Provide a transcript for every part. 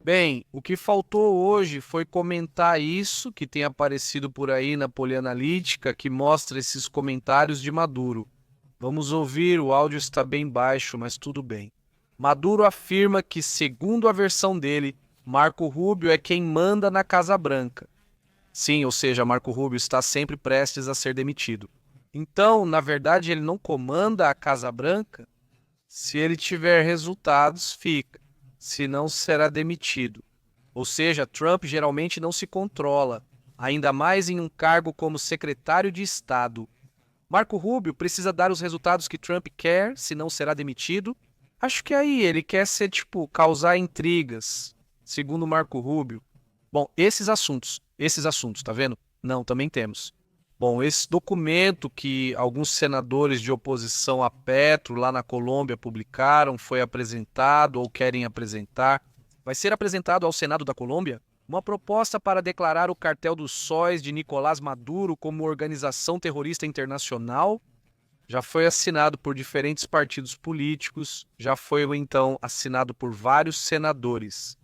Bem, o que faltou hoje foi comentar isso que tem aparecido por aí na Polianalítica, que mostra esses comentários de Maduro. Vamos ouvir, o áudio está bem baixo, mas tudo bem. Maduro afirma que, segundo a versão dele, Marco Rubio é quem manda na Casa Branca. Sim, ou seja, Marco Rubio está sempre prestes a ser demitido. Então, na verdade, ele não comanda a Casa Branca? Se ele tiver resultados, fica. Se não, será demitido. Ou seja, Trump geralmente não se controla, ainda mais em um cargo como secretário de Estado. Marco Rubio precisa dar os resultados que Trump quer, senão será demitido. Acho que aí ele quer ser, causar intrigas, segundo Marco Rubio. Bom, esses assuntos, tá vendo? Não, também temos. Bom, esse documento que alguns senadores de oposição a Petro lá na Colômbia publicaram foi apresentado ou querem apresentar. Vai ser apresentado ao Senado da Colômbia uma proposta para declarar o Cartel dos Sóis de Nicolás Maduro como organização terrorista internacional. Já foi assinado por diferentes partidos políticos, já foi então assinado por vários senadores.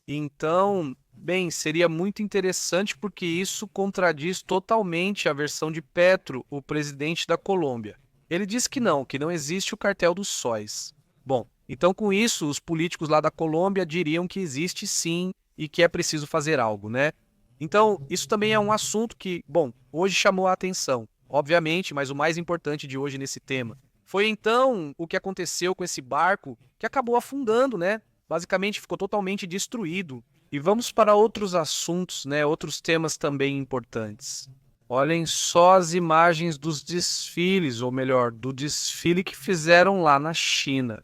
Então, bem, seria muito interessante porque isso contradiz totalmente a versão de Petro, o presidente da Colômbia. Ele diz que não existe o cartel dos sóis. Bom, então com isso, os políticos lá da Colômbia diriam que existe sim e que é preciso fazer algo, né? Então, isso também é um assunto que, bom, hoje chamou a atenção, obviamente, mas o mais importante de hoje nesse tema foi então o que aconteceu com esse barco que acabou afundando, né? Basicamente ficou totalmente destruído. E vamos para outros assuntos, né? Outros temas também importantes. Olhem só as imagens dos desfiles, ou melhor, do desfile que fizeram lá na China.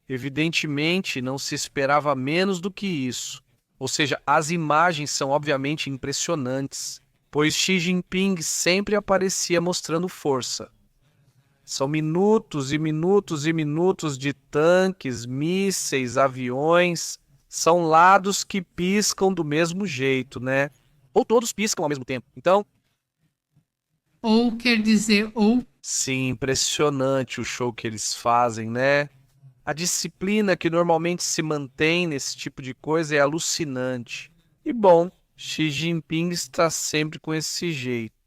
Evidentemente, não se esperava menos do que isso. Ou seja, as imagens são obviamente impressionantes, pois Xi Jinping sempre aparecia mostrando força. São minutos e minutos e minutos de tanques, mísseis, aviões. São lados que piscam do mesmo jeito, né? Ou todos piscam ao mesmo tempo. Então, Ou quer dizer, ou sim, impressionante o show que eles fazem, né? A disciplina que normalmente se mantém nesse tipo de coisa é alucinante. E bom, Xi Jinping está sempre com esse jeito.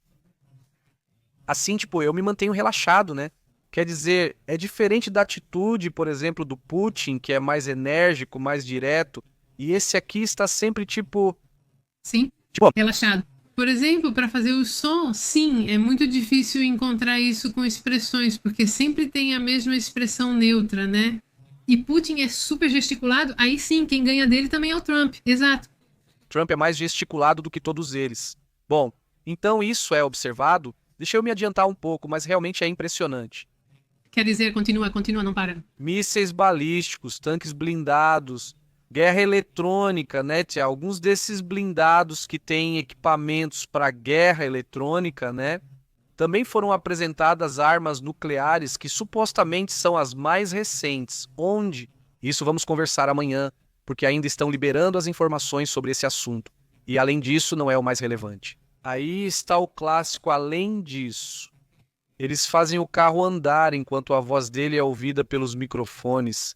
Assim, eu me mantenho relaxado, né? Quer dizer, é diferente da atitude, por exemplo, do Putin, que é mais enérgico, mais direto, e esse aqui está sempre sim, tipo, relaxado. Por exemplo, para fazer o som, sim, é muito difícil encontrar isso com expressões, porque sempre tem a mesma expressão neutra, né? E Putin é super gesticulado, aí sim, quem ganha dele também é o Trump. Exato. Trump é mais gesticulado do que todos eles. Bom, então isso é observado. Deixa eu me adiantar um pouco, mas realmente é impressionante. Quer dizer, continua, continua, não para. Mísseis balísticos, tanques blindados, guerra eletrônica, né? Alguns desses blindados que têm equipamentos para guerra eletrônica, né? Também foram apresentadas armas nucleares que supostamente são as mais recentes, onde isso vamos conversar amanhã, porque ainda estão liberando as informações sobre esse assunto. E além disso, não é o mais relevante. Aí está o clássico além disso. Eles fazem o carro andar enquanto a voz dele é ouvida pelos microfones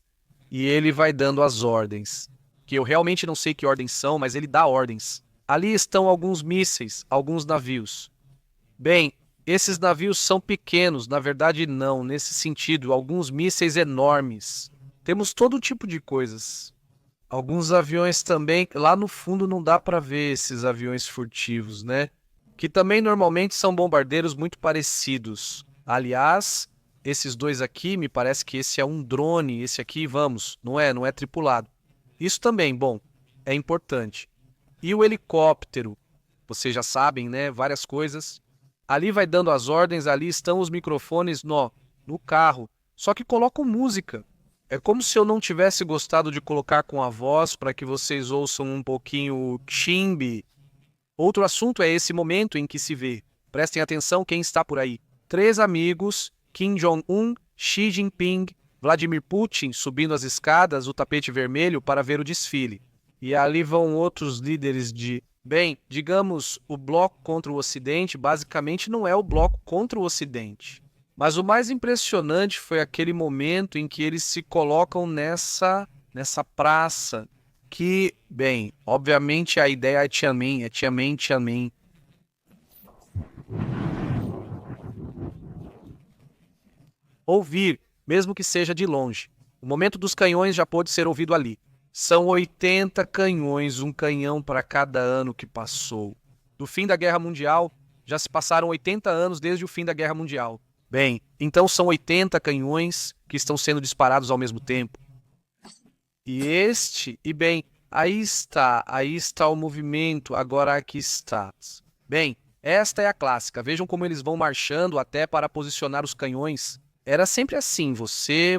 e ele vai dando as ordens. Que eu realmente não sei que ordens são, mas ele dá ordens. Ali estão alguns mísseis, alguns navios. Bem, esses navios são pequenos, na verdade não, nesse sentido, alguns mísseis enormes. Temos todo tipo de coisas. Alguns aviões também, lá no fundo não dá para ver esses aviões furtivos, né? Que também normalmente são bombardeiros muito parecidos. Aliás, esses dois aqui, me parece que esse é um drone, esse aqui, vamos, não é tripulado. Isso também, bom, é importante. E o helicóptero, vocês já sabem, né? Várias coisas. Ali vai dando as ordens, ali estão os microfones no carro. Só que colocam música. É como se eu não tivesse gostado de colocar com a voz para que vocês ouçam um pouquinho o timbre. Outro assunto é esse momento em que se vê. Prestem atenção quem está por aí. 3 amigos, Kim Jong-un, Xi Jinping, Vladimir Putin subindo as escadas, o tapete vermelho para ver o desfile. E ali vão outros líderes de... Bem, digamos, o bloco contra o Ocidente basicamente não é o bloco contra o Ocidente. Mas o mais impressionante foi aquele momento em que eles se colocam nessa praça que, bem, obviamente a ideia é Tiananmen, Tiananmen. Ouvir, mesmo que seja de longe. O momento dos canhões já pôde ser ouvido ali. São 80 canhões, um canhão para cada ano que passou. Do fim da Guerra Mundial, já se passaram 80 anos desde o fim da Guerra Mundial. Bem, então são 80 canhões que estão sendo disparados ao mesmo tempo. E bem, aí está o movimento, agora aqui está. Bem, esta é a clássica, vejam como eles vão marchando até para posicionar os canhões. Era sempre assim, você,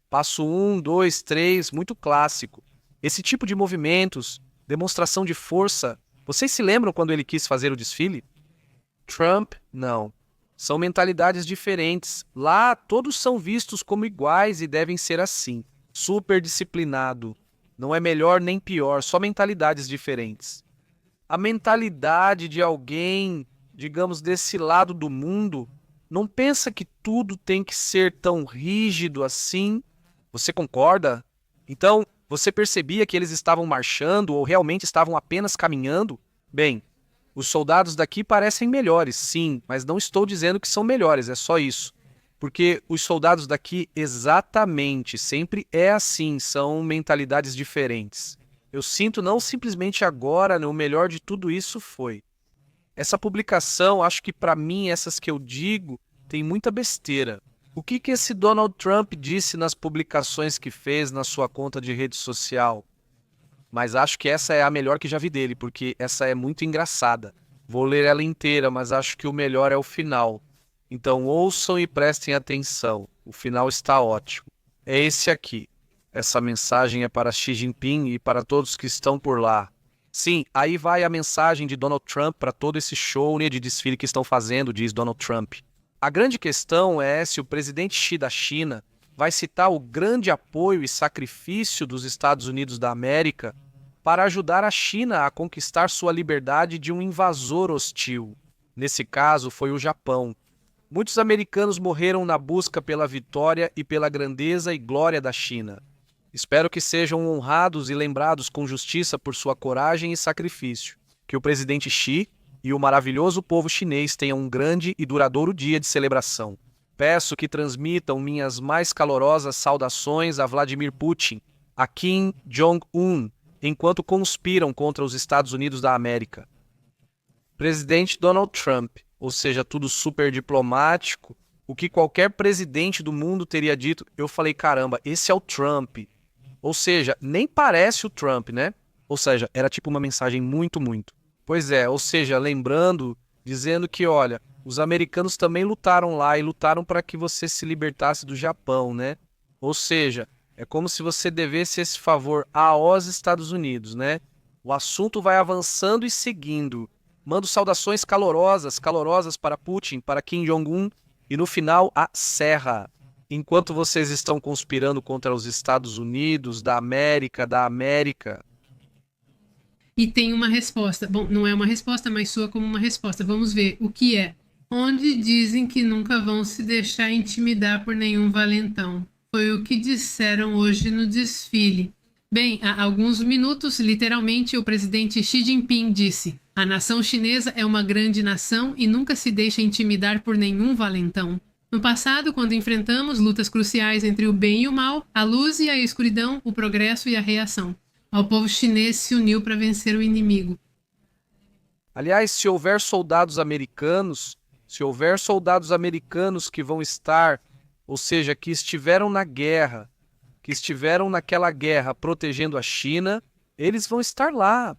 passo 1, 2, 3, muito clássico. Esse tipo de movimentos, demonstração de força, vocês se lembram quando ele quis fazer o desfile? Trump, não. São mentalidades diferentes. Lá, todos são vistos como iguais e devem ser assim. Super disciplinado. Não é melhor nem pior, só mentalidades diferentes. A mentalidade de alguém, digamos, desse lado do mundo, não pensa que tudo tem que ser tão rígido assim? Você concorda? Então, você percebia que eles estavam marchando ou realmente estavam apenas caminhando? Bem, os soldados daqui parecem melhores, sim, mas não estou dizendo que são melhores, é só isso. Porque os soldados daqui, exatamente, sempre é assim, são mentalidades diferentes. Eu sinto não simplesmente agora, né, o melhor de tudo isso foi. Essa publicação, acho que para mim, essas que eu digo, tem muita besteira. O que esse Donald Trump disse nas publicações que fez na sua conta de rede social? Mas acho que essa é a melhor que já vi dele, porque essa é muito engraçada. Vou ler ela inteira, mas acho que o melhor é o final. Então ouçam e prestem atenção. O final está ótimo. É esse aqui. Essa mensagem é para Xi Jinping e para todos que estão por lá. Sim, aí vai a mensagem de Donald Trump para todo esse show, né, de desfile que estão fazendo, diz Donald Trump. A grande questão é se o presidente Xi da China vai citar o grande apoio e sacrifício dos Estados Unidos da América para ajudar a China a conquistar sua liberdade de um invasor hostil. Nesse caso, foi o Japão. Muitos americanos morreram na busca pela vitória e pela grandeza e glória da China. Espero que sejam honrados e lembrados com justiça por sua coragem e sacrifício. Que o presidente Xi e o maravilhoso povo chinês tenham um grande e duradouro dia de celebração. Peço que transmitam minhas mais calorosas saudações a Vladimir Putin, a Kim Jong-un, enquanto conspiram contra os Estados Unidos da América. Presidente Donald Trump, ou seja, tudo super diplomático, o que qualquer presidente do mundo teria dito, eu falei, caramba, esse é o Trump. Ou seja, nem parece o Trump, né? Ou seja, era tipo uma mensagem muito. Pois é, ou seja, lembrando, dizendo que, olha, os americanos também lutaram lá e lutaram para que você se libertasse do Japão, né? Ou seja, é como se você devesse esse favor aos Estados Unidos, né? O assunto vai avançando e seguindo. Mando saudações calorosas para Putin, para Kim Jong-un e no final a serra. Enquanto vocês estão conspirando contra os Estados Unidos, da América. E tem uma resposta. Bom, não é uma resposta, mas soa como uma resposta. Vamos ver o que é. Onde dizem que nunca vão se deixar intimidar por nenhum valentão. Foi o que disseram hoje no desfile. Bem, há alguns minutos, literalmente, o presidente Xi Jinping disse: a nação chinesa é uma grande nação e nunca se deixa intimidar por nenhum valentão. No passado, quando enfrentamos lutas cruciais entre o bem e o mal, a luz e a escuridão, o progresso e a reação, o povo chinês se uniu para vencer o inimigo. Aliás, se houver soldados americanos que vão estar, ou seja, que estiveram na guerra, que estiveram naquela guerra protegendo a China, eles vão estar lá.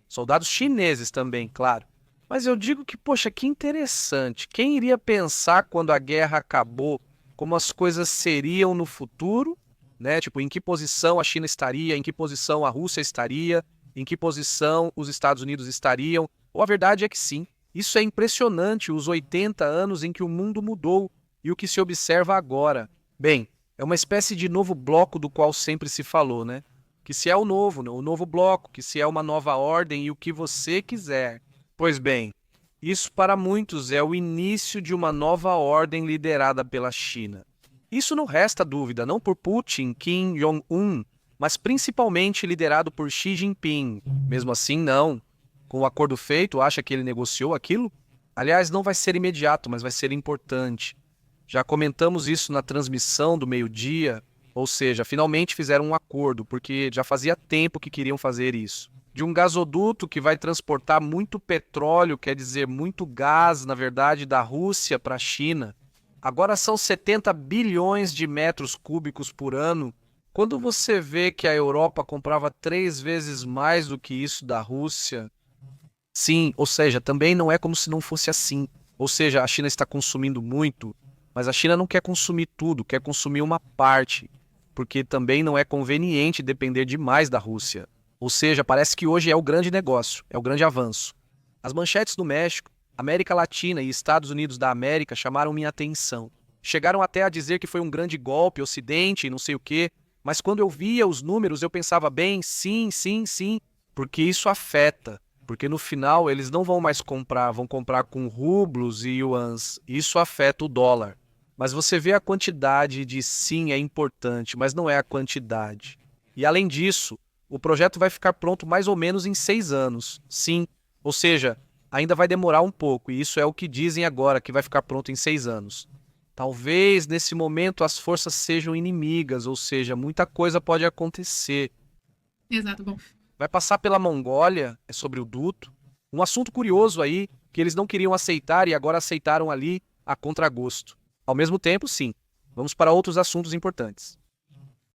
Soldados chineses também, claro. Mas eu digo que, poxa, que interessante. Quem iria pensar quando a guerra acabou, como as coisas seriam no futuro, né? Tipo, em que posição a China estaria, em que posição a Rússia estaria, em que posição os Estados Unidos estariam. Ou a verdade é que sim. Isso é impressionante, os 80 anos em que o mundo mudou e o que se observa agora. Bem, é uma espécie de novo bloco do qual sempre se falou, né? Que se é o novo bloco, que se é uma nova ordem e o que você quiser. Pois bem, isso para muitos é o início de uma nova ordem liderada pela China. Isso não resta dúvida, não por Putin, Kim Jong-un, mas principalmente liderado por Xi Jinping. Mesmo assim, não. Com o acordo feito, acha que ele negociou aquilo? Aliás, não vai ser imediato, mas vai ser importante. Já comentamos isso na transmissão do meio-dia, ou seja, finalmente fizeram um acordo, porque já fazia tempo que queriam fazer isso. De um gasoduto que vai transportar muito petróleo, quer dizer, muito gás, na verdade, da Rússia para a China. Agora são 70 bilhões de metros cúbicos por ano. Quando você vê que a Europa comprava 3 vezes mais do que isso da Rússia, sim, ou seja, também não é como se não fosse assim. Ou seja, a China está consumindo muito, mas a China não quer consumir tudo, quer consumir uma parte, porque também não é conveniente depender demais da Rússia. Ou seja, parece que hoje é o grande negócio, é o grande avanço. As manchetes do México, América Latina e Estados Unidos da América chamaram minha atenção. Chegaram até a dizer que foi um grande golpe, Ocidente e não sei o quê, mas quando eu via os números eu pensava bem, sim, sim, sim, porque isso afeta. Porque no final eles não vão mais comprar, vão comprar com rublos e yuans. Isso afeta o dólar. Mas você vê a quantidade de sim é importante, mas não é a quantidade. E além disso, o projeto vai ficar pronto mais ou menos em 6 anos. Sim, ou seja, ainda vai demorar um pouco, e isso é o que dizem agora, que vai ficar pronto em 6 anos. Talvez nesse momento as forças sejam inimigas, ou seja, muita coisa pode acontecer. Exato, bom. Vai passar pela Mongólia, é sobre o duto. Um assunto curioso aí, que eles não queriam aceitar e agora aceitaram ali a contragosto. Ao mesmo tempo, sim, vamos para outros assuntos importantes.